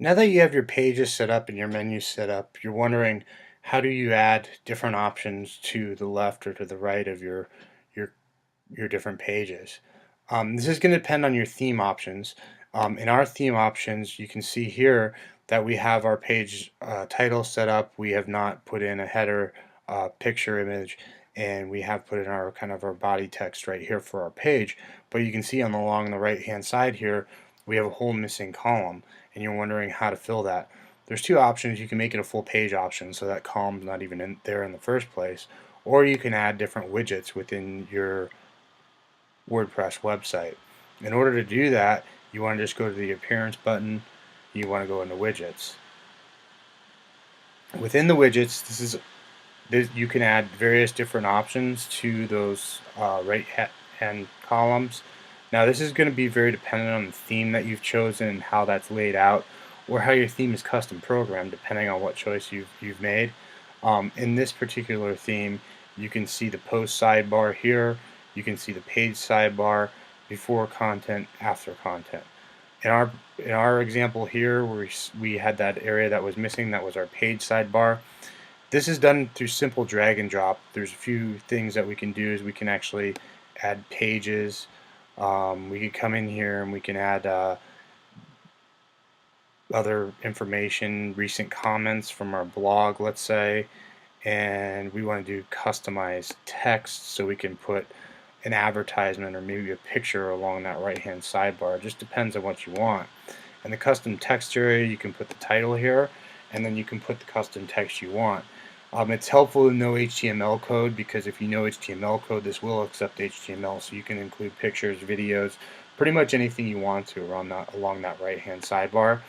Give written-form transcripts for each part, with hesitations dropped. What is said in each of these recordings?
Now that you have your pages set up and your menus set up, you're wondering how do you add different options to the left or to the right of your your different pages. This is going to depend on your theme options. In our theme options, you can see here that we have our page title set up. We have not put in a header picture image, and we have put in our kind of our body text right here for our page. But you can see along the right hand side here, we have a whole missing column, and you're wondering how to fill that. There's two options. You can make it a full page option, so that column's not even in there in the first place, or you can add different widgets within your WordPress website. In order to do that, you want to just go to the appearance button. You want to go into widgets. Within the widgets, you can add various different options to those right hand columns. Now this is going to be very dependent on the theme that you've chosen and how that's laid out, or how your theme is custom programmed depending on what choice you've made. In this particular theme, you can see the post sidebar here. You can see the page sidebar, before content, after content. In our example here, where we had that area that was missing, that was our page sidebar. This is done through simple drag and drop. There's a few things that we can do. Is we can actually add pages. We could come in here and we can add other information, recent comments from our blog, let's say, and we want to do customized text, so we can put an advertisement or maybe a picture along that right hand sidebar. It just depends on what you want. In the custom text area, you can put the title here, and then you can put the custom text you want. It's helpful to know HTML code, because if you know HTML code, this will accept HTML, so you can include pictures, videos, pretty much anything you want to along that right hand sidebar.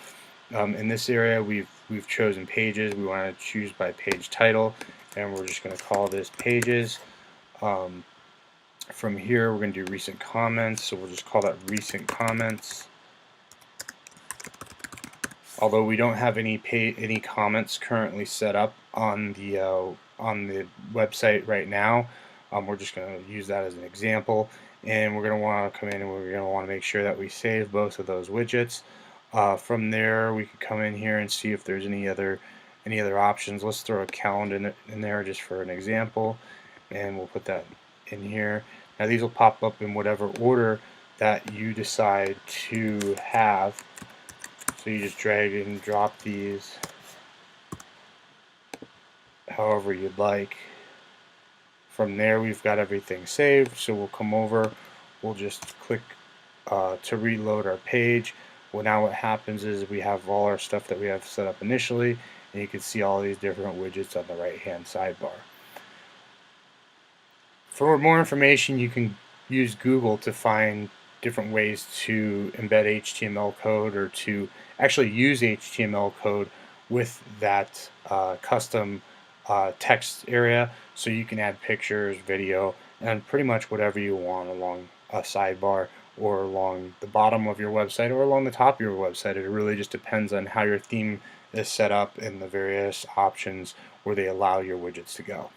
In this area, we've chosen pages. We want to choose by page title, and we're just going to call this pages. From here, we're going to do recent comments, so we'll just call that recent comments. Although we don't have any comments currently set up on the website right now, we're just going to use that as an example, and we're going to want to come in and we're going to want to make sure that we save both of those widgets. From there, we could come in here and see if there's any other options. Let's throw a calendar in there just for an example, and we'll put that in here. Now these will pop up in whatever order that you decide to have. So you just drag and drop these however you'd like. From there, we've got everything saved, so we'll come over, we'll just click to reload our page. Well, now what happens is we have all our stuff that we have set up initially, and you can see all these different widgets on the right hand sidebar. For more information, you can use Google to find different ways to embed HTML code, or to actually use HTML code with that custom text area, so you can add pictures, video, and pretty much whatever you want along a sidebar, or along the bottom of your website, or along the top of your website. It really just depends on how your theme is set up and the various options where they allow your widgets to go.